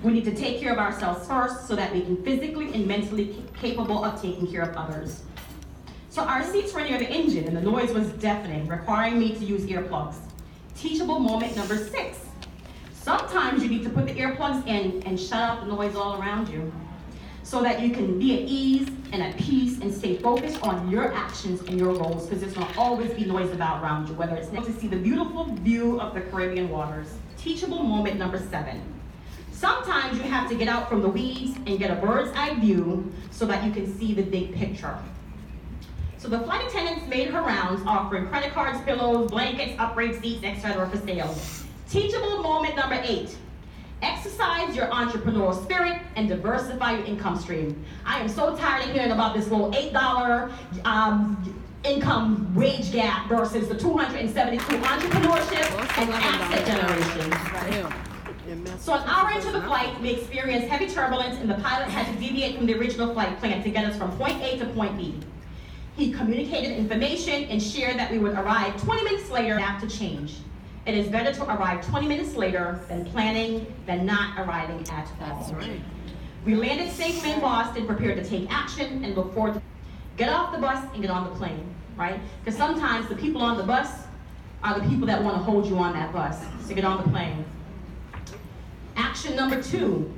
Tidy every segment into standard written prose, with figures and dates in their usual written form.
We need to take care of ourselves first so that we can physically and mentally capable of taking care of others. So our seats were near the engine and the noise was deafening, requiring me to use earplugs. Teachable moment number 6. Sometimes you need to put the earplugs in and shut out the noise all around you so that you can be at ease and at peace and stay focused on your actions and your goals, because there's going to always be noise about around you, whether it's to see the beautiful view of the Caribbean waters. Teachable moment number 7. Sometimes you have to get out from the weeds and get a bird's eye view so that you can see the big picture. So the flight attendants made her rounds offering credit cards, pillows, blankets, upgrade seats, etc. for sale. Teachable moment number 8. Exercise your entrepreneurial spirit and diversify your income stream. I am so tired of hearing about this little $8 income wage gap versus the $272 entrepreneurship and asset generation. So an hour into the flight, we experienced heavy turbulence and the pilot had to deviate from the original flight plan to get us from point A to point B. He communicated information and shared that we would arrive 20 minutes later after change. It is better to arrive 20 minutes later than planning than not arriving at all. That's right. We landed safely in Boston, prepared to take action and look forward to get off the bus and get on the plane, right? Because sometimes the people on the bus are the people that want to hold you on that bus. So get on the plane. Action number 2,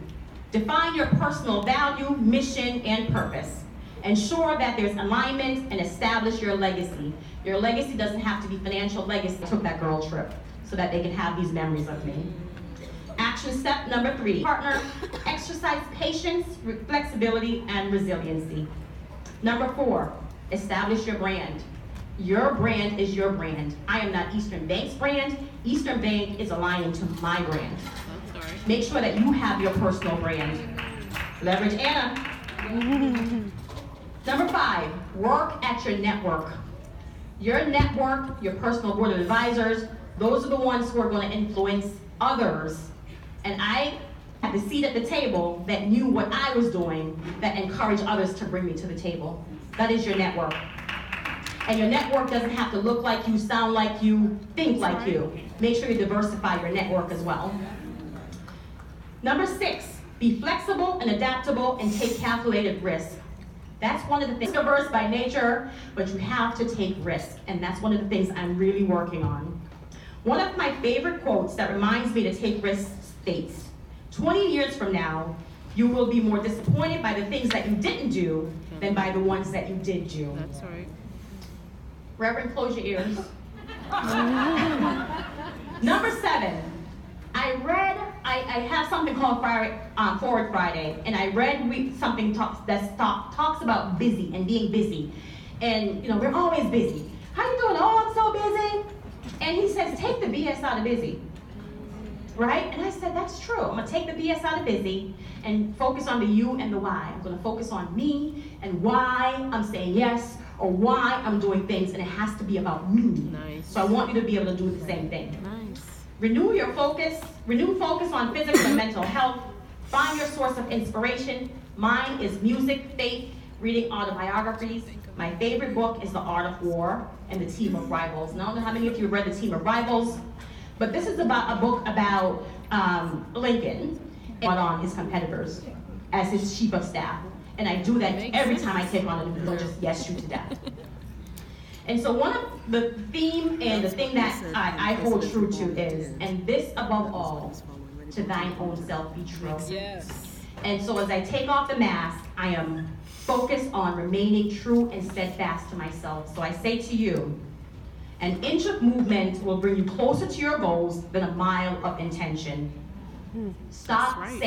define your personal value, mission, and purpose. Ensure that there's alignment and establish your legacy. Your legacy doesn't have to be financial legacy. I took that girl trip so that they can have these memories of me. Action step number 3, partner, exercise patience, flexibility, and resiliency. Number 4, establish your brand. Your brand is your brand. I am not Eastern Bank's brand. Eastern Bank is aligning to my brand. Make sure that you have your personal brand. Leverage Anna. Number 5, work at your network. Your network, your personal board of advisors, those are the ones who are going to influence others. And I had the seat at the table that knew what I was doing, that encouraged others to bring me to the table. That is your network. And your network doesn't have to look like you, sound like you, think like you. Make sure you diversify your network as well. Number 6, be flexible and adaptable and take calculated risks. That's one of the things. Risk-averse by nature, but you have to take risk, and that's one of the things I'm really working on. One of my favorite quotes that reminds me to take risks states, 20 years from now, you will be more disappointed by the things that you didn't do than by the ones that you did do. That's right. Reverend, close your ears. Number 7, I have something called Forward Friday, and I read something talks about busy and being busy. And you know, we're always busy. How you doing? Oh, I'm so busy. And he says, take the BS out of busy. Right? And I said, that's true. I'm gonna take the BS out of busy and focus on the you and the why. I'm gonna focus on me and why I'm saying yes, or why I'm doing things, and it has to be about me. Nice. So I want you to be able to do the same thing. Nice. Renew focus on physical and mental health. Find your source of inspiration. Mine is music, faith, reading autobiographies. My favorite book is The Art of War and The Team of Rivals. Now, I don't know how many of you have read The Team of Rivals, but this is about a book about Lincoln and on his competitors as his chief of staff. And I do that every time I take on it, they'll just yes you to death. And so one of the theme and the thing that I hold true to is, and this above all, to thine own self be true. Yes. And so as I take off the mask, I am focused on remaining true and steadfast to myself. So I say to you, an inch of movement will bring you closer to your goals than a mile of intention. Stop saying